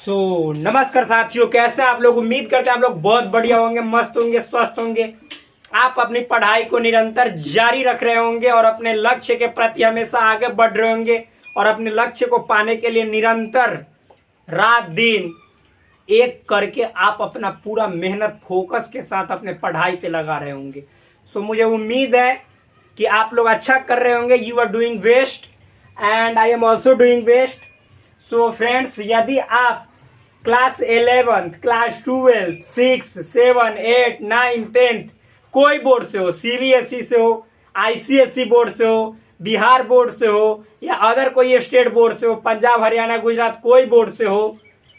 नमस्कार साथियों, कैसे आप लोग। उम्मीद करते हैं आप लोग बहुत बढ़िया होंगे, मस्त होंगे, स्वस्थ होंगे। आप अपनी पढ़ाई को निरंतर जारी रख रहे होंगे और अपने लक्ष्य के प्रति हमेशा आगे बढ़ रहे होंगे और अपने लक्ष्य को पाने के लिए निरंतर रात दिन एक करके आप अपना पूरा मेहनत फोकस के साथ अपने पढ़ाई पे लगा रहे होंगे। मुझे उम्मीद है कि आप लोग अच्छा कर रहे होंगे। You are doing best and I am also doing best. Friends, यदि आप क्लास 11th, क्लास 12th, 6, 7, 8, 9, 10 कोई बोर्ड से हो, सीबीएसई से हो, आईसीएसई बोर्ड से हो, बिहार बोर्ड से हो या अदर कोई स्टेट बोर्ड से हो, पंजाब, हरियाणा, गुजरात कोई बोर्ड से हो,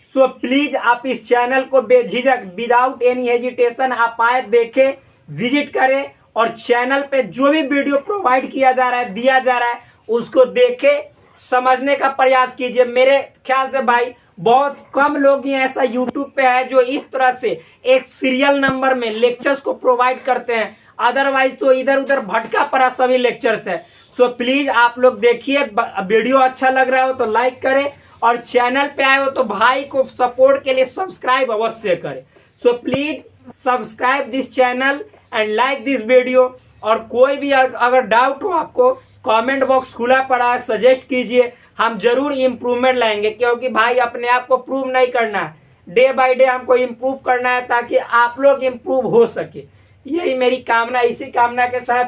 प्लीज आप इस चैनल को बेझिझक विदाउट एनी हेजिटेशन आप आए, देखें, विजिट करें और चैनल पे जो भी वीडियो प्रोवाइड किया जा रहा है, दिया जा रहा है, उसको देखें, समझने का प्रयास कीजिए। मेरे ख्याल से भाई बहुत कम लोग ही ऐसा यूट्यूब पे है जो इस तरह से एक सीरियल नंबर में लेक्चर्स को प्रोवाइड करते हैं। अदरवाइज तो इधर उधर भटका पड़ा सभी लेक्चर्स है। प्लीज आप लोग देखिए, वीडियो अच्छा लग रहा हो तो लाइक करें और चैनल पे आए हो तो भाई को सपोर्ट के लिए सब्सक्राइब अवश्य करें। Please subscribe this channel and like this video. और कोई भी अगर डाउट हो आपको, कमेंट बॉक्स खुला पड़ा है, सजेस्ट कीजिए, हम जरूर इम्प्रूवमेंट लाएंगे। क्योंकि भाई अपने आप को प्रूव नहीं करना है, डे बाय डे हमको इम्प्रूव करना है ताकि आप लोग इम्प्रूव हो सके। यही मेरी कामना। इसी कामना के साथ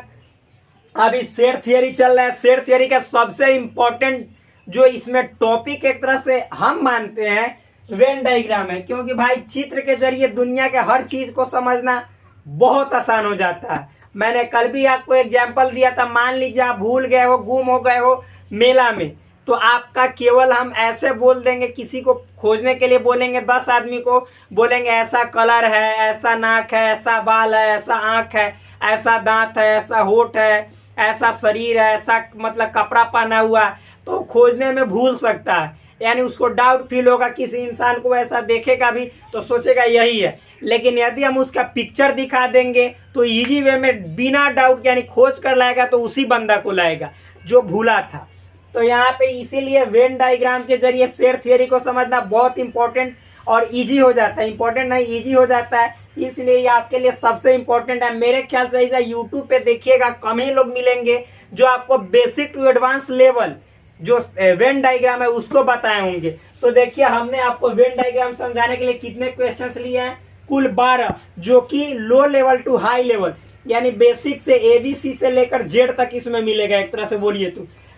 अभी सेट थियरी चल रहा है। सेट थियरी का सबसे इम्पोर्टेंट जो इसमें टॉपिक एक तरह से हम मानते हैं वेन डायग्राम है। क्योंकि भाई चित्र के जरिए दुनिया के हर चीज को समझना बहुत आसान हो जाता है। मैंने कल भी आपको एग्जाम्पल दिया था। मान लीजिए आप भूल गए हो, गुम हो गए हो मेला में, तो आपका केवल हम ऐसे बोल देंगे, किसी को खोजने के लिए बोलेंगे, 10 आदमी को बोलेंगे ऐसा कलर है, ऐसा नाक है, ऐसा बाल है, ऐसा आंख है, ऐसा दांत है, ऐसा होठ है, ऐसा शरीर है, ऐसा मतलब कपड़ा पहना हुआ है, तो खोजने में भूल सकता है। यानी उसको डाउट फील होगा, किसी इंसान को ऐसा देखेगा भी तो सोचेगा यही है। लेकिन यदि हम उसका पिक्चर दिखा देंगे तो इजी वे में बिना डाउट यानी खोज कर लाएगा, तो उसी बंदा को लाएगा जो भूला था। तो यहाँ पे इसीलिए वेन डायग्राम के जरिए सेट थियरी को समझना बहुत इंपॉर्टेंट और इजी हो जाता है। इंपॉर्टेंट नहीं, इजी हो जाता है, इसलिए ये आपके लिए सबसे इंपॉर्टेंट है। मेरे ख्याल से ऐसा यूट्यूब पे देखिएगा कम ही लोग मिलेंगे जो आपको बेसिक टू एडवांस लेवल जो वेन डायग्राम है उसको बताए होंगे। तो देखिए, हमने आपको वेन डायग्राम समझाने के लिए कितने क्वेश्चंस लिए हैं, कुल 12, जो कि low level to high level यानी बेसिक से ABC से लेकर जेड तक इसमें मिलेगा एक तरह से बोलिए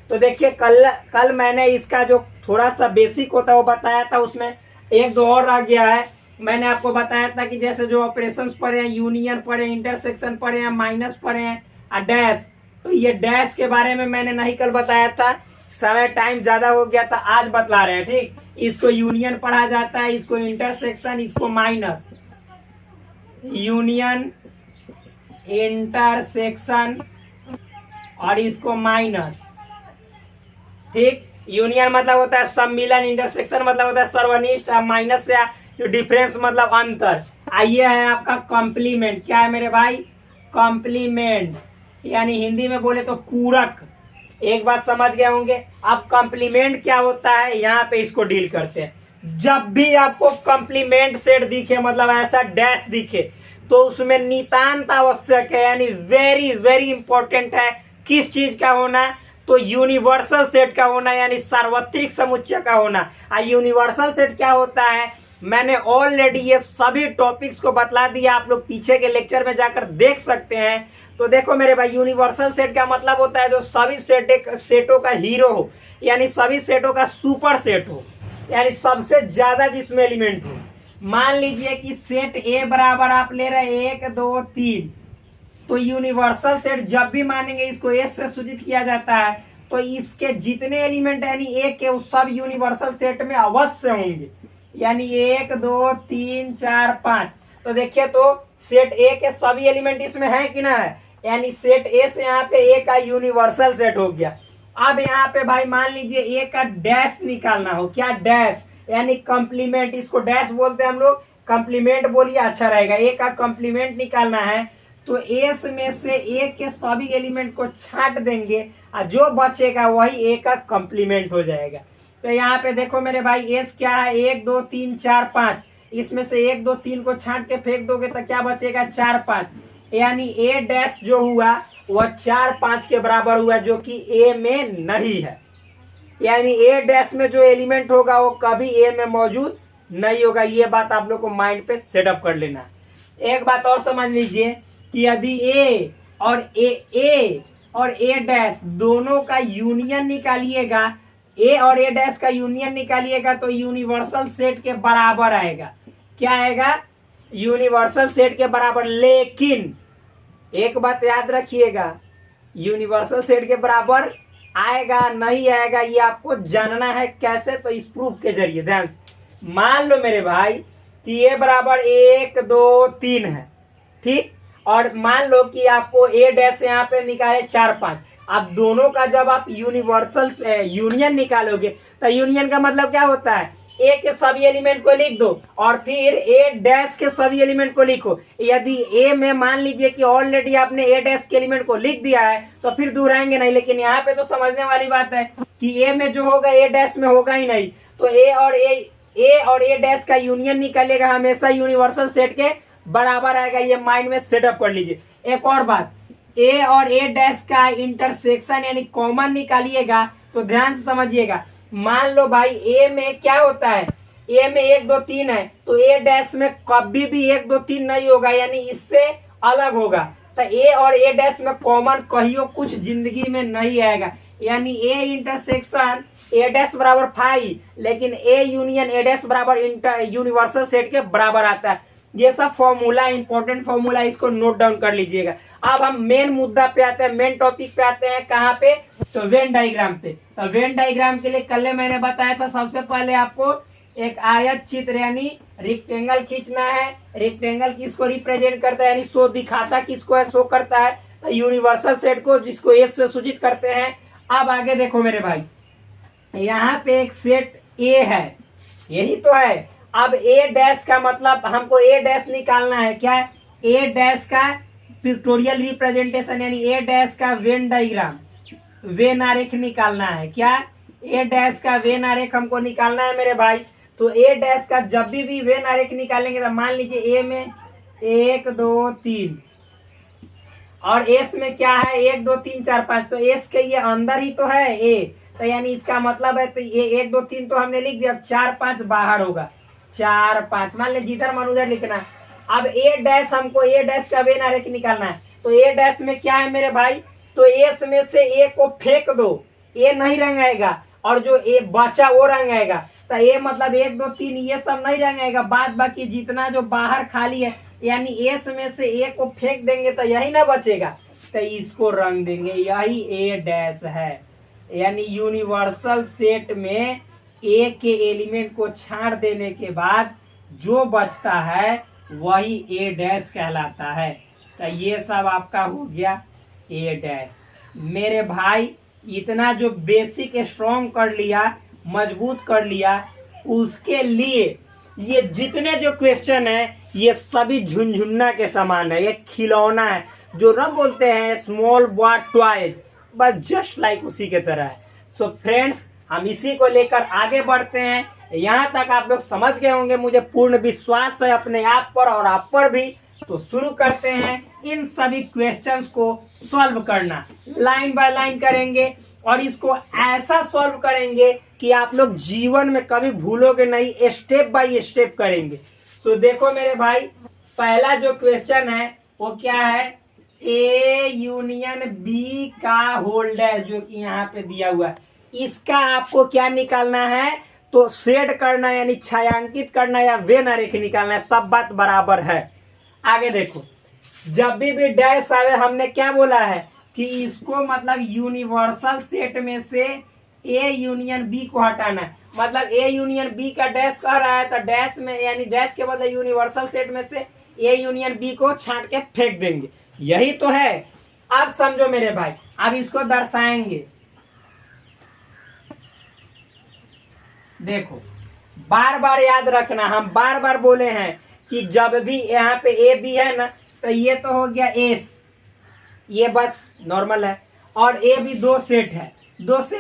तो देखिए, कल मैंने इसका जो थोड़ा सा बेसिक होता है वो बताया था। उसमें एक दो और आ गया है। मैंने आपको बताया था कि जैसे जो ऑपरेशंस पढ़े हैं, यूनियन पढ़े, इंटरसेक्शन पढ़े हैं, माइनस पढ़े हैं, डैश, तो ये डैश के बारे में मैंने नहीं कल बताया था, समय टाइम ज्यादा हो गया था, आज बतला रहे हैं। ठीक, इसको यूनियन पढ़ा जाता है, इसको इंटरसेक्शन, इसको माइनस, यूनियन, इंटरसेक्शन और इसको माइनस। ठीक, यूनियन मतलब होता है सम्मिलन, इंटरसेक्शन मतलब होता है सर्वनिष्ठ, माइनस या डिफरेंस मतलब अंतर। आइए है आपका कॉम्प्लीमेंट। क्या है मेरे भाई? कॉम्प्लीमेंट यानी हिंदी में बोले तो पूरक। एक बात समझ गए होंगे। अब कॉम्प्लीमेंट क्या होता है, यहाँ पे इसको डील करते हैं। जब भी आपको कॉम्प्लीमेंट सेट दिखे, मतलब ऐसा डैश दिखे, तो उसमें नितांत आवश्यक है यानी वेरी वेरी इंपॉर्टेंट है किस चीज का होना, तो यूनिवर्सल सेट का होना यानी सार्वत्रिक समुच्चय का होना। यूनिवर्सल सेट क्या होता है, मैंने ऑलरेडी ये सभी टॉपिक्स को बतला दिया, आप लोग पीछे के लेक्चर में जाकर देख सकते हैं। तो देखो मेरे भाई, यूनिवर्सल सेट का मतलब होता है जो सभी सेटों का हीरो हो, यानी सभी सेटों का सुपर सेट हो, यानी सबसे ज्यादा जिसमें एलिमेंट हो। मान लीजिए कि सेट ए बराबर आप ले रहे हैं 1, 2, 3, तो यूनिवर्सल सेट जब भी मानेंगे इसको एस से सूचित किया जाता है, तो इसके जितने एलिमेंट यानी ए के उस सब यूनिवर्सल सेट में अवश्य होंगे, यानी 1, 2, 3, 4, 5। तो देखिए, तो सेट ए के सभी एलिमेंट इसमें है कि ना है, यानी सेट ए से यहाँ पे ए का यूनिवर्सल सेट हो गया। अब यहाँ पे भाई मान लीजिए ए का डैश निकालना हो, क्या डैश यानी कॉम्प्लीमेंट, इसको डैश बोलते हैं हम लोग, कॉम्प्लीमेंट बोलिए अच्छा रहेगा। ए का कॉम्प्लीमेंट निकालना है तो एस में से ए के सभी एलिमेंट को छांट देंगे और जो बचेगा वही ए का कॉम्प्लीमेंट हो जाएगा। तो यहाँ पे देखो मेरे भाई एस क्या है, 1 2 3 4 5, इसमें से 1 2 3 को छांट के फेंक दोगे तो क्या बचेगा 4 5, यानी ए डैश जो हुआ वह 4 5 के बराबर हुआ, जो कि ए में नहीं है। यानी ए डैश में जो एलिमेंट होगा वो कभी ए में मौजूद नहीं होगा। ये बात आप लोग को माइंड पे सेटअप कर लेना। एक बात और समझ लीजिए कि यदि ए और ए डैश दोनों का यूनियन निकालिएगा, ए और ए डैश का यूनियन निकालिएगा तो यूनिवर्सल सेट के बराबर आएगा। क्या आएगा? यूनिवर्सल सेट के बराबर। लेकिन एक बात याद रखिएगा, यूनिवर्सल सेट के बराबर आएगा नहीं आएगा ये आपको जानना है। कैसे? तो इस प्रूफ के जरिए। ध्यान से मान लो मेरे भाई कि ए बराबर 1 2 3 है, ठीक, और मान लो कि आपको ए डैश यहाँ पे निकाले 4 5। अब दोनों का जब आप यूनिवर्सल यूनियन निकालोगे तो यूनियन का मतलब क्या होता है? ए के सभी एलिमेंट को लिख दो और फिर ए डैश के सभी एलिमेंट को लिखो। यदि ए में मान लीजिए कि ऑलरेडी आपने ए डैश के एलिमेंट को लिख दिया है तो फिर दोहराएंगे नहीं। लेकिन यहाँ पे तो समझने वाली बात है कि ए में जो होगा ए डैश में होगा ही नहीं, तो ए और ए डैश का यूनियन निकलेगा हमेशा यूनिवर्सल सेट के बराबर आएगा। ये माइंड में सेटअप कर लीजिए। एक और बात, ए और ए डैश का इंटरसेक्शन यानी कॉमन निकालिएगा तो ध्यान से समझिएगा। मान लो भाई ए में क्या होता है, ए में 1 2 3 है तो ए डैश में कभी भी 1 2 3 नहीं होगा, यानी इससे अलग होगा। तो ए और ए डैश में कॉमन कहियो कुछ जिंदगी में नहीं आएगा। यानी ए इंटरसेक्शन ए डैश बराबर 5, लेकिन ए यूनियन ए डैश बराबर यूनिवर्सल सेट के बराबर आता है। ये सब फॉर्मूला, इंपॉर्टेंट फॉर्मूला, इसको नोट डाउन कर लीजिएगा। अब हम मेन मुद्दा पे आते हैं, मेन टॉपिक पे आते हैं। कहाँ पे? तो वेन डायग्राम पे। तो वेन डायग्राम के लिए कल मैंने बताया था सबसे पहले आपको एक आयत चित्र यानी रेक्टेंगल खींचना है। रेक्टेंगल किसको रिप्रेजेंट करता है, यानी शो दिखाता किसको है, शो करता है तो यूनिवर्सल सेट को, जिसको एस से सूचित करते हैं। अब आगे देखो मेरे भाई, यहाँ पे एक सेट ए है, यही तो है। अब ए डैश का मतलब हमको ए डैश निकालना है। क्या? ए डैश का पिक्टोरियल रिप्रेजेंटेशन यानी ए डैश का वेन डायग्राम, वेन आरेख निकालना है। क्या? ए डैश का वेन आरेख हमको निकालना है मेरे भाई। तो ए डैश का जब भी वेन आरेख निकालेंगे तो मान लीजिए ए में 1 2 3 और एस में क्या है 1 2 3 4 5, तो एस के ये अंदर ही तो है ए, तो यानी इसका मतलब है तो ये 1 2 3 तो हमने लिख दिया, 4 5 बाहर होगा, 4 5 मान लीजिए जिधर मन उधर लिखना। अब ए डैश हमको ए डैश का वेन आरेख निकालना है। तो ए डैश में क्या है मेरे भाई, तो एस में से ए को फेंक दो, ए नहीं रंग आएगा और जो ए बचा वो रंग आएगा। तो ए मतलब 1 2 3 ये सब नहीं रंग आएगा, बाद बाकी जितना जो बाहर खाली है यानी एस में से ए को फेंक देंगे तो यही ना बचेगा, तो इसको रंग देंगे, यही ए डैश है। यानी यूनिवर्सल सेट में ए के एलिमेंट को छाड़ देने के बाद जो बचता है वही ए डैश कहलाता है। तो ये सब आपका हो गया ए डैश। मेरे भाई इतना जो बेसिक स्ट्रॉन्ग कर लिया, मजबूत कर लिया, उसके लिए ये जितने जो क्वेश्चन है ये सभी झुनझुन्ना के समान है, ये खिलौना है, जो ना बोलते हैं स्मॉल बॉय टॉयज, बस जस्ट लाइक उसी के तरह है। सो फ्रेंड्स, हम इसी को लेकर आगे बढ़ते हैं। यहाँ तक आप लोग समझ गए होंगे, मुझे पूर्ण विश्वास है अपने आप पर और आप पर भी। तो शुरू करते हैं इन सभी क्वेश्चंस को सॉल्व करना, लाइन बाय लाइन करेंगे और इसको ऐसा सॉल्व करेंगे कि आप लोग जीवन में कभी भूलोगे नहीं, स्टेप बाय स्टेप करेंगे। तो देखो मेरे भाई, पहला जो क्वेश्चन है वो क्या है, ए यूनियन बी का होल्डर जो कि यहाँ पे दिया हुआ है, इसका आपको क्या निकालना है, तो शेड करना यानी छायांकित करना या वेन आरेख निकालना है। सब बात बराबर है। आगे देखो, जब भी डैश आवे हमने क्या बोला है कि इसको मतलब यूनिवर्सल सेट में से ए यूनियन बी को हटाना है। मतलब ए यूनियन बी का डैश कह रहा है तो डैश में यानी डैश के बदले यूनिवर्सल सेट में से ए यूनियन बी को छांट के फेंक देंगे, यही तो है। अब समझो मेरे भाई, अब इसको दर्शाएंगे। देखो, बार बार याद रखना, हम बार बार बोले हैं कि जब भी यहाँ पे ए बी है ना तो ये तो हो गया एस, ये बस नॉर्मल है, और ए भी दो सेट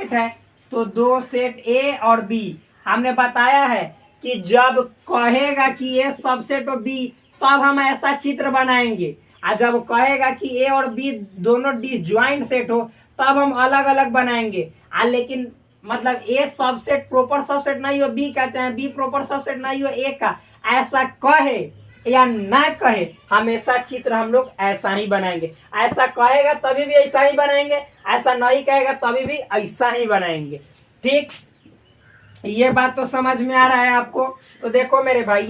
है तो दो सेट ए और बी। हमने बताया है कि जब कहेगा कि ए सबसेट ऑफ बी तब हम ऐसा चित्र बनाएंगे, और जब कहेगा कि ए और बी दोनों डिसजॉइंट सेट हो तब हम अलग अलग बनाएंगे। लेकिन मतलब ए सबसेट प्रॉपर सबसेट नहीं हो बी का, चाहे बी प्रॉपर सबसेट नहीं हो ए का, ऐसा कहे या ना कहे हमेशा चित्र हम लोग ऐसा ही बनाएंगे। ऐसा कहेगा तभी भी ऐसा ही बनाएंगे, ऐसा नहीं कहेगा तभी भी ऐसा ही बनाएंगे। ठीक, ये बात तो समझ में आ रहा है आपको। तो देखो मेरे भाई,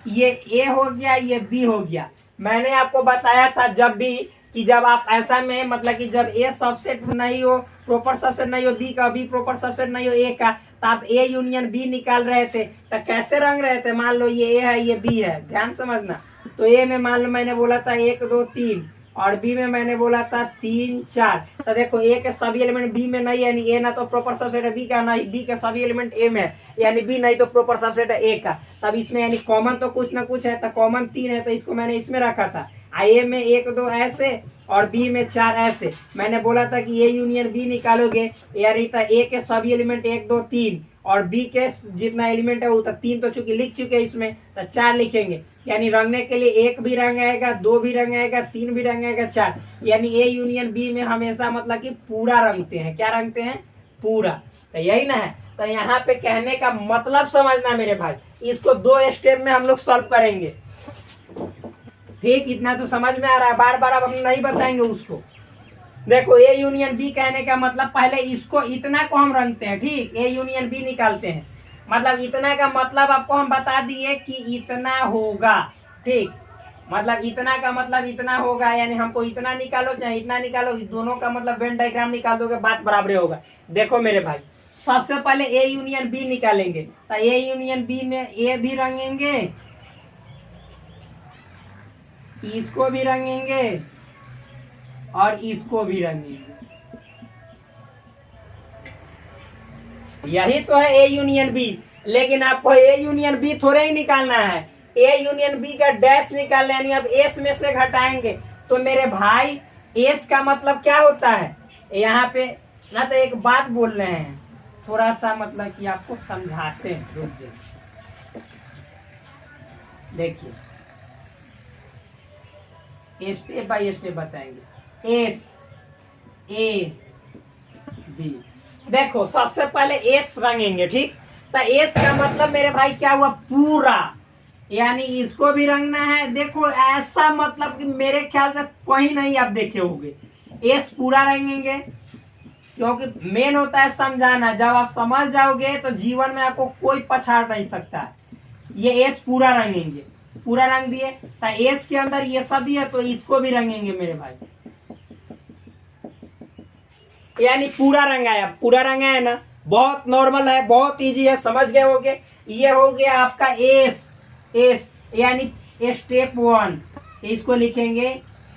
ये ए हो गया, ये बी हो गया। मैंने आपको बताया था जब भी कि जब आप ऐसा में मतलब कि जब ए सबसेट नहीं हो, प्रॉपर सबसेट नहीं हो बी का, बी प्रॉपर सबसेट नहीं हो ए का, तो आप ए यूनियन बी निकाल रहे थे। तो कैसे रंग रहे थे, मान लो ये ए है ये बी है, ध्यान समझना। तो ए में मान लो मैंने बोला था 1 2 3 और बी में मैंने बोला था 3 4। तो देखो ए के सभी एलिमेंट बी में नहीं, यानी ए ना तो प्रॉपर सबसेट है बी का, ना बी के सभी एलिमेंट ए में है, यानी बी नहीं तो प्रॉपर सबसेट है ए का। तब इसमें यानी कॉमन तो कुछ ना कुछ है, तो कॉमन 3 है, तो इसको मैंने इसमें रखा था। ए में 1 2 ऐसे और बी में 4 ऐसे। मैंने बोला था कि ए यूनियन बी निकालोगे यानी ए के सभी एलिमेंट 1 2 3 और बी के जितना एलिमेंट है वो तो 3 तो चूंकि लिख चुके हैं इसमें, तो 4 लिखेंगे। यानी रंगने के लिए 1 भी रंग आएगा, 2 भी रंग आएगा, 3 भी रंग आएगा, 4। यानी ए यूनियन बी में हमेशा मतलब कि पूरा रंगते हैं। क्या रंगते हैं? पूरा। तो यही ना है। तो यहाँ पे कहने का मतलब समझना मेरे भाई, इसको 2 स्टेप में हम लोग सॉल्व करेंगे। ठीक, इतना तो समझ में आ रहा है, बार बार अब हम नहीं बताएंगे उसको। देखो ए यूनियन बी कहने का मतलब पहले इसको इतना को हम रंगते हैं। ठीक, ए यूनियन बी निकालते हैं, मतलब इतना का मतलब आपको हम बता दिए कि इतना होगा। ठीक, मतलब इतना का मतलब इतना होगा, यानी हमको इतना निकालो चाहे इतना निकालो, इस दोनों का मतलब वेन डायग्राम निकाल दोगे, बात बराबर होगा। देखो मेरे भाई, सबसे पहले ए यूनियन बी निकालेंगे। तो ए यूनियन बी में ए भी रंगेंगे, इसको भी रंगेंगे और इसको भी रंगेंगे। यही तो है ए यूनियन बी। लेकिन आपको ए यूनियन बी थोड़े ही निकालना है, ए यूनियन बी का डैश निकालना है, यानी अब एस में से घटाएंगे। तो मेरे भाई एस का मतलब क्या होता है, यहाँ पे ना तो एक बात बोल रहे हैं, थोड़ा सा मतलब कि आपको समझाते हैं, रुक जाइए। देखिए स्टेप बाय स्टेप बताएंगे। एस ए बी, देखो सबसे पहले एस रंगेंगे। ठीक, तो एस का मतलब मेरे भाई क्या हुआ, पूरा, यानी इसको भी रंगना है। देखो ऐसा मतलब कि मेरे ख्याल से कहीं नहीं आप देखे होंगे, एस पूरा रंगेंगे, क्योंकि मेन होता है समझाना। जब आप समझ जाओगे तो जीवन में आपको कोई पछाड़ नहीं सकता। ये एस पूरा रंगेंगे, पूरा रंग दिए। तो एस के अंदर ये सभी है तो इसको भी रंगेंगे मेरे भाई, यानी पूरा रंगा है। पूरा रंगा है ना, बहुत नॉर्मल है, बहुत इजी है, समझ गए होगे। ये हो गया आपका एस, एस यानी स्टेप 1, इसको लिखेंगे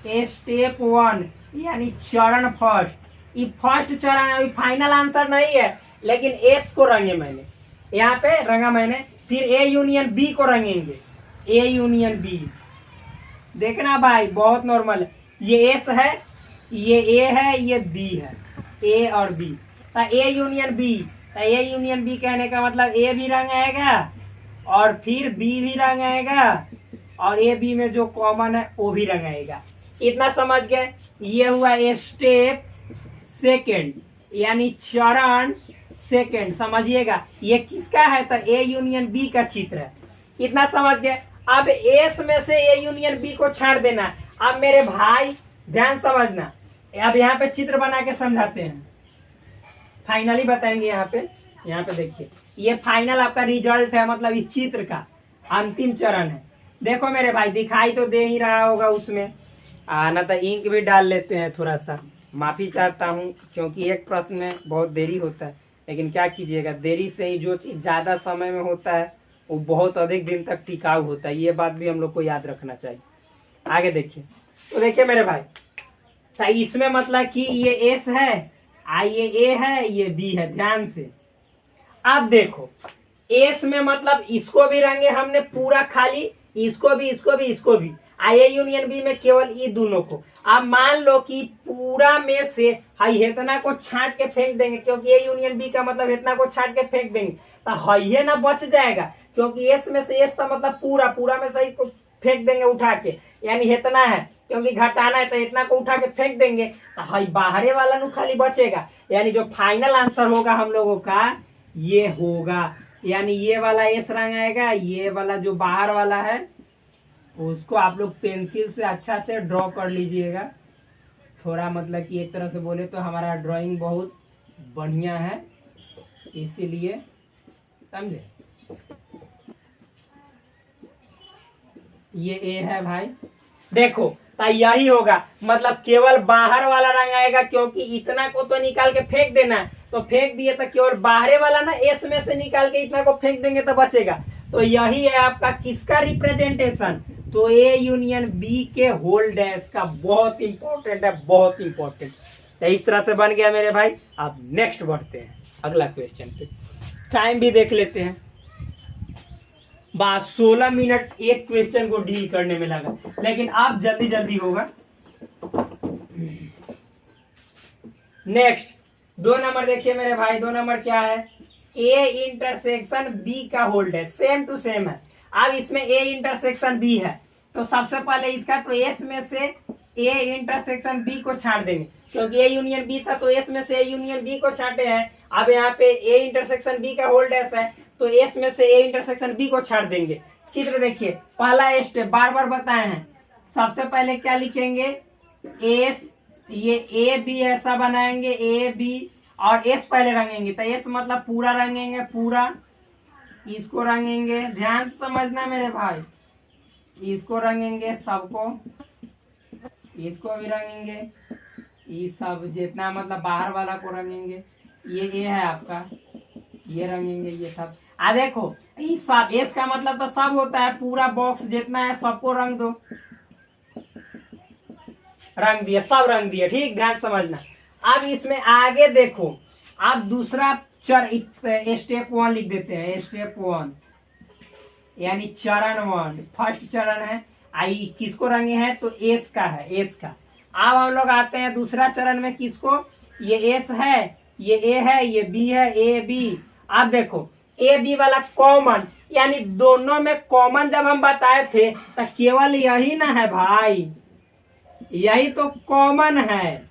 स्टेप 1 यानी चरण फर्स्ट। ये फर्स्ट चरण है, अभी फाइनल आंसर नहीं है, लेकिन एस को रंगे मैंने, यहाँ पे रंगा मैंने। फिर ए यूनियन बी को रंगेंगे, ए यूनियन बी। देखना भाई बहुत नॉर्मल है, ये एस है, ये ए है, ये बी है, ए और बी। तो ए यूनियन बी, तो ए यूनियन बी कहने का मतलब ए भी रंग आएगा और फिर बी भी रंग आएगा और ए बी में जो कॉमन है वो भी रंग आएगा। इतना समझ गए। ये हुआ स्टेप सेकेंड यानी चरण सेकेंड, समझिएगा। ये किसका है, तो ए यूनियन बी का चित्र है। इतना समझ गए। अब एस में से ए यूनियन बी को छाड़ देना। अब मेरे भाई ध्यान समझना, अब यहाँ पे चित्र बना के समझाते हैं, फाइनली बताएंगे। यहाँ पे देखिए, ये फाइनल आपका रिजल्ट है, मतलब इस चित्र का अंतिम चरण है। देखो मेरे भाई, दिखाई तो दे ही रहा होगा उसमें, ना तो इंक भी डाल लेते हैं, थोड़ा सा माफी चाहता हूँ क्योंकि एक प्रश्न में बहुत देरी होता है, लेकिन क्या कीजिएगा, देरी से ही जो चीज ज्यादा समय में होता है वो बहुत अधिक दिन तक टिकाऊ होता है। ये बात भी हम लोग को याद रखना चाहिए। आगे देखिए, तो देखिए मेरे भाई, तो इसमें मतलब कि ये एस है, ये ए है, ये बी है, ध्यान से। अब देखो एस में मतलब इसको भी रंगे हमने पूरा खाली, इसको भी, इसको भी, इसको भी। ए यूनियन बी में केवल ई दोनों को। अब मान लो कि पूरा में से हाई इतना को छांट के फेंक देंगे, क्योंकि ए यूनियन बी का मतलब इतना को छांट के फेंक देंगे तो हाई ना बच जाएगा, क्योंकि एस में से एस का मतलब पूरा में से को फेंक देंगे उठा के, यानी इतना है क्योंकि घटाना है तो इतना को उठा के फेंक देंगे तो हाई बाहरे वाला नु खाली बचेगा। यानी जो फाइनल आंसर होगा हम लोगों का ये होगा, यानी ये वाला एस रंग आएगा, ये वाला जो बाहर वाला है उसको आप लोग पेंसिल से अच्छा से ड्रॉ कर लीजिएगा। थोड़ा मतलब कि एक तरह से बोले तो हमारा ड्राइंग बहुत बढ़िया है, इसीलिए समझे। ये ए है भाई, देखो तो यही होगा, मतलब केवल बाहर वाला रंग आएगा, क्योंकि इतना को तो निकाल के फेंक देना है, तो फेंक दिए तो केवल बाहरे वाला ना एस में से निकाल के इतना को फेंक देंगे तो बचेगा। तो यही है आपका किसका रिप्रेजेंटेशन, तो ए यूनियन बी के होल डैश का। बहुत इंपॉर्टेंट है, बहुत इंपॉर्टेंट। तो इस तरह से बन गया मेरे भाई। अब नेक्स्ट बढ़ते हैं अगला क्वेश्चन पे, टाइम भी देख लेते हैं। बस 16 मिनट एक क्वेश्चन को डील करने में लगा, लेकिन अब जल्दी जल्दी होगा। नेक्स्ट 2 नंबर देखिए मेरे भाई, 2 नंबर क्या है, ए इंटरसेक्शन बी का whole dash. Same to same है। अब इसमें ए इंटरसेक्शन बी है, तो सबसे पहले इसका तो एस में से ए इंटरसेक्शन बी को छांट देंगे, क्योंकि ए यूनियन बी था तो एस में से ए यूनियन बी को छांटे हैं। अब यहाँ पे ए इंटरसेक्शन बी का होल डैश है, तो एस में से ए इंटरसेक्शन बी को छांट देंगे। चित्र देखिए, पहला स्टेप बार बार बताए हैं। सबसे पहले क्या लिखेंगे, एस, ये ए बी ऐसा बनाएंगे, ए बी और एस पहले रंगेंगे, तो एस मतलब पूरा रंगेंगे, पूरा इसको रंगेंगे, ध्यान से समझना मेरे भाई, इसको रंगेंगे सबको, इसको भी रंगेंगे, ये सब जितना मतलब बाहर वाला को रंगेंगे। ये ए है आपका, ये रंगेंगे, ये सब। देखो ये सब एस का मतलब तो सब होता है, पूरा बॉक्स जितना है सबको रंग दो, रंग दिया, सब रंग दिया, ठीक, ध्यान समझना। अब इसमें आगे देखो, अब दूसरा स्टेप 1 लिख देते हैं, स्टेप 1 यानी चरण 1, फर्स्ट चरण है। आई किसको रंगे हैं, तो एस का है, एस का। अब हम लोग आते हैं दूसरा चरण में, किसको, ये एस है, ये ए है, ये बी है, ए बी। अब देखो ए बी वाला कॉमन, यानी दोनों में कॉमन जब हम बताए थे तो केवल यही ना है भाई, यही तो कॉमन है,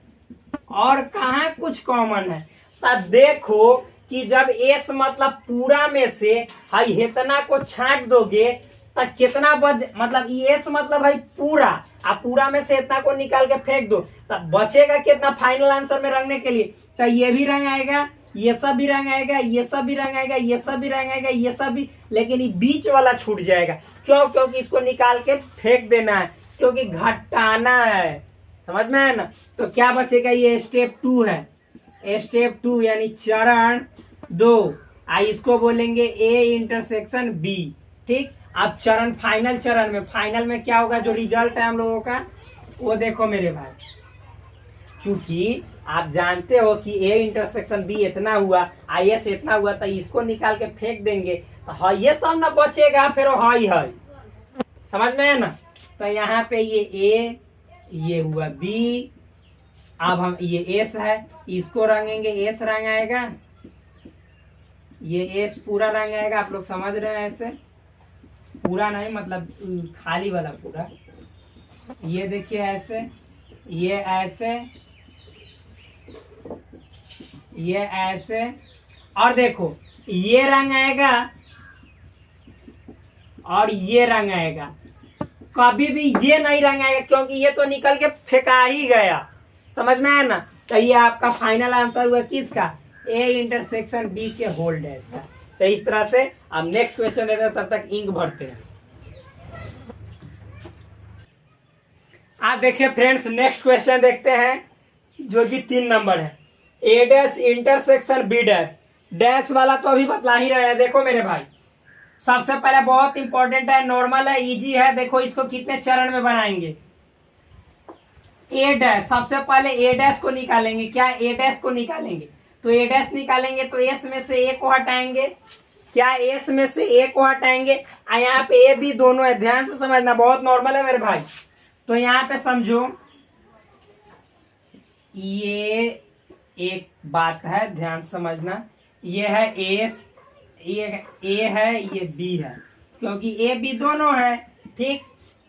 और कहाँ कुछ कॉमन है। तो देखो कि जब एस मतलब पूरा में से हाई इतना को छांट दोगे तो कितना मतलब एस मतलब भाई पूरा, आप पूरा में से इतना को निकाल के फेंक दो तो बचेगा कितना फाइनल आंसर में रंगने के लिए। तो ये भी रंग आएगा, ये सब भी रंग आएगा, ये सब भी रंग आएगा, ये सब भी रंग आएगा, ये सब भी, लेकिन ये बीच वाला छूट जाएगा। क्यों, क्योंकि इसको निकाल के फेंक देना है, क्योंकि घटाना है, समझ में है ना। तो क्या बचेगा, ये स्टेप 2 है, स्टेप 2 यानी चरण 2, इसको बोलेंगे ए इंटरसेक्शन बी, ठीक। अब चरण फाइनल में क्या होगा, जो रिजल्ट है हम लोगों का वो देखो मेरे भाई। चूंकि आप जानते हो कि ए इंटरसेक्शन बी इतना हुआ, आई एस इतना हुआ, तो इसको निकाल के फेंक देंगे तो हाँ ये सब ना बचेगा, फिर हाई है, समझ में है ना। तो यहाँ पे ये ए, ये हुआ बी, अब हम ये एस है, इसको रंगेंगे, एस रंग आएगा, ये एस पूरा रंग आएगा, आप लोग समझ रहे हैं, ऐसे पूरा नहीं मतलब खाली वाला पूरा। ये देखिए ऐसे, ये ऐसे, ये ऐसे, और देखो ये रंग आएगा और ये रंग आएगा, कभी भी ये नहीं रंग आएगा, क्योंकि ये तो निकल के फेंका ही गया, समझ में है ना। तो ये आपका फाइनल आंसर हुआ किसका, ए इंटरसेक्शन बी के होल डैश का। तो इस तरह से अब नेक्स्ट क्वेश्चन देते हैं, तब तक इंक भरते हैं। आप देखिए फ्रेंड्स, नेक्स्ट क्वेश्चन देखते हैं जो कि 3 नंबर है, A dash intersection B dash. Dash वाला तो अभी बतला ही रहे हैं। देखो मेरे भाई, सबसे पहले बहुत इंपॉर्टेंट है, नॉर्मल है, इजी है। देखो इसको कितने चरण में बनाएंगे। ए डैश, सबसे पहले ए डैश को निकालेंगे, क्या ए डैश को निकालेंगे, तो ए डैश निकालेंगे तो एस में से ए को हटाएंगे, क्या एस में से ए को हटाएंगे, यहाँ पे ए बी दोनों है, ध्यान से समझना, बहुत नॉर्मल है मेरे भाई। तो यहाँ पे समझो ये एक बात है, ध्यान समझना, ये है एस, ये ए है, ये बी है, क्योंकि ए बी दोनों है, ठीक।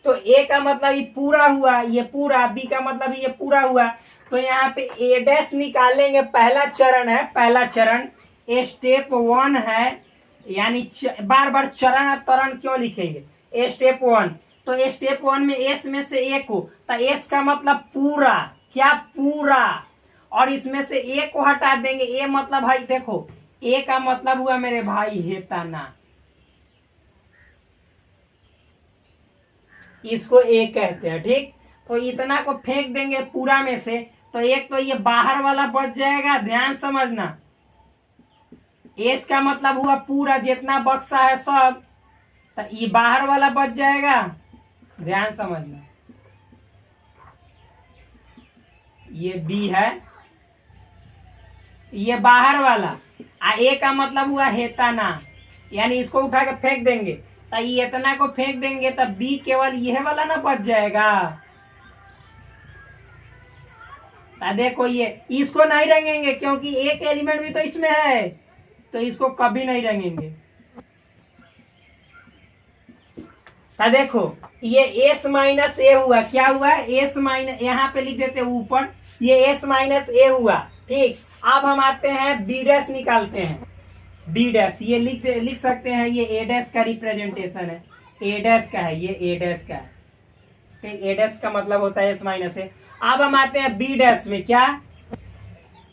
तो ए का मतलब ये पूरा हुआ, ये पूरा, बी का मतलब ये पूरा हुआ। तो यहाँ पे ए डैश निकालेंगे, पहला चरण है, पहला चरण स्टेप 1 है, यानी बार बार चरण तरण क्यों लिखेंगे, ए स्टेप 1। तो स्टेप 1 में एस में से ए को, तो एस का मतलब पूरा, क्या पूरा, और इसमें से ए को हटा देंगे, ए मतलब भाई देखो, ए का मतलब हुआ मेरे भाई हेताना, इसको ए कहते हैं, ठीक। तो इतना को फेंक देंगे पूरा में से, तो एक तो ये बाहर वाला बच जाएगा, ध्यान समझना, एस का मतलब हुआ पूरा, जितना बक्सा है सब, तो ये बाहर वाला बच जाएगा, ध्यान समझना, ये बी है, ये बाहर वाला, ए का मतलब हुआ हेताना, यानी इसको उठा के फेंक देंगे, तो ये इतना को फेंक देंगे, तब बी केवल यह वाला ना बच जाएगा। देखो ये, इसको नहीं रंगेंगे क्योंकि एक एलिमेंट भी तो इसमें है, तो इसको कभी नहीं रंगेंगे। देखो ये एस माइनस ए हुआ, क्या हुआ, एस माइनस, यहाँ पे लिख देते ऊपर, ये एस माइनस ए हुआ, ठीक। अब हम आते हैं बी डैश निकालते हैं, बी डैश ये लिख सकते हैं, ये ए डैश का रिप्रेजेंटेशन है, ए डैश का है, ये ए डैश का है, ठीक। ए डैश का मतलब होता है एस माइनस ए। अब हम आते हैं बी डैश में, क्या,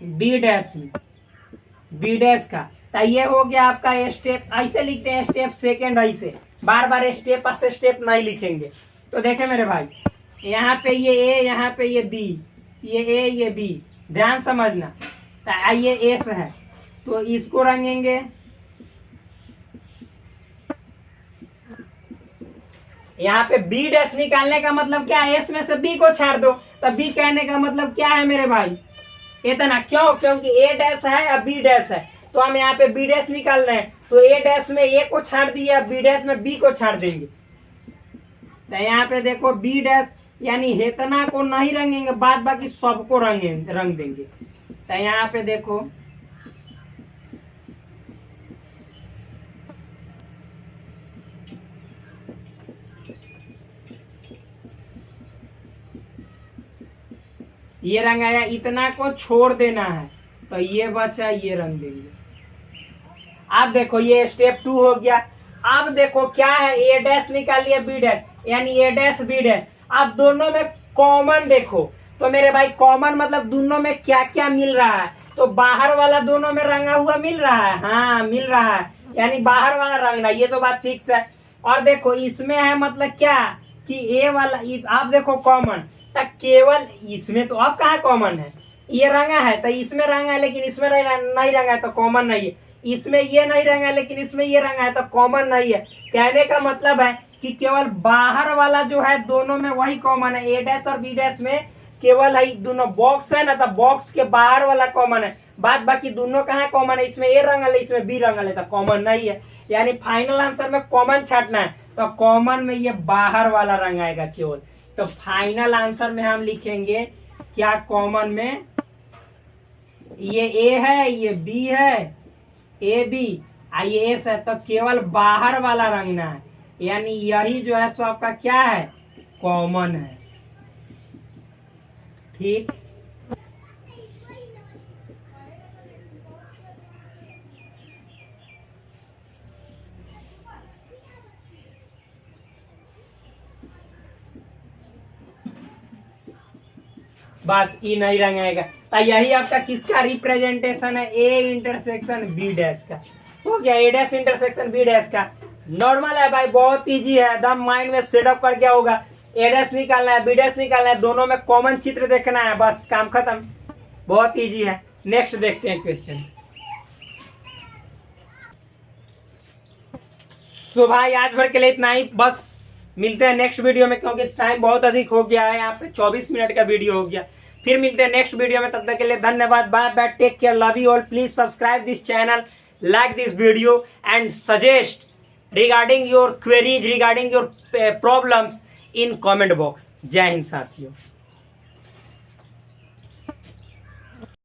बी डैश में, बी डैश का, तो ये हो गया आपका स्टेप, ऐसे लिखते हैं स्टेप सेकेंड, ऐसे बार बार स्टेप से स्टेप नहीं लिखेंगे। तो देखे मेरे भाई, यहाँ पे ये ए, यहाँ पे ये बी, ये ए, ये बी, ध्यान समझना, तो ये एस है, तो इसको रंगेंगे, यहाँ पे बी डैश निकालने का मतलब क्या है, एस में से बी को छाड़ दो, तो बी कहने का मतलब क्या है मेरे भाई, इतना, क्यों, क्योंकि ए डैश है और बी डैश है, तो हम यहाँ पे बी डैश निकाल रहे हैं, तो ए डैश में ए को छाड़ दिया, बी डैश में बी को छाड़ देंगे। तो यहाँ पे देखो बी डैश यानी हेतना को नहीं रंगेंगे, बाद बाकी सबको रंग देंगे। तो यहाँ पे देखो ये रंग आया, इतना को छोड़ देना है, तो ये बचा, ये रंग देंगे। अब देखो ये स्टेप 2 हो गया। अब देखो क्या है, ए डैश निकाल लिया, बी डैश, यानी ए डैश बी डैश। अब दोनों में कॉमन देखो, तो मेरे भाई कॉमन मतलब दोनों में क्या क्या मिल रहा है, तो बाहर वाला दोनों में रंगा हुआ मिल रहा है, हाँ मिल रहा है, यानी बाहर वाला रंगना, ये तो बात फिक्स है। और देखो इसमें है मतलब क्या कि ए वाला, आप देखो कॉमन, तो केवल इसमें, तो अब कहाँ कॉमन है, ये रंगा है तो इसमें रंगा है, लेकिन इसमें नहीं रंगा है तो कॉमन नहीं है, इसमें ये नहीं रंगा है लेकिन इसमें ये रंगा है तो कॉमन नहीं है। कहने का मतलब है कि केवल बाहर वाला जो है दोनों में वही कॉमन है, ए डैश और बी डैश में केवल है, दोनों बॉक्स है ना, तो बॉक्स के बाहर वाला कॉमन है, बाद बाकी दोनों कहाँ कॉमन है, इसमें ए रंगल है इसमें बी रंगल है, तो कॉमन नहीं है। यानी फाइनल आंसर में कॉमन छाटना है, तो कॉमन में ये बाहर वाला रंग आएगा केवल। तो फाइनल आंसर में हम लिखेंगे क्या, कॉमन में ये ए है, ये बी है, ए बी, ये एस है, तो केवल बाहर वाला रंगना है, यानी यही जो है सो आपका क्या है, कॉमन है, ठीक। बस ई नहीं रंगाएगा, तो यही आपका किसका रिप्रेजेंटेशन है, ए इंटरसेक्शन बी डैश का। हो गया ए डैश इंटरसेक्शन बी डैश का, नॉर्मल है भाई, बहुत इजी है, एकदम माइंड में सेटअप कर गया होगा। ए डैश निकालना है, बी डैश निकालना है, दोनों में कॉमन चित्र देखना है, बस काम खत्म, बहुत इजी है। नेक्स्ट देखते हैं क्वेश्चन। तो भाई आज भर के लिए इतना ही, बस मिलते हैं नेक्स्ट वीडियो में, क्योंकि टाइम बहुत अधिक हो गया है, यहाँ पे 24 मिनट का वीडियो हो गया। फिर मिलते हैं नेक्स्ट वीडियो में, तब तक के लिए धन्यवाद, bye bye, take care, love you all, please subscribe this channel, like this video and suggest regarding your queries, regarding your problems in comment box. जय हिंद साथियों.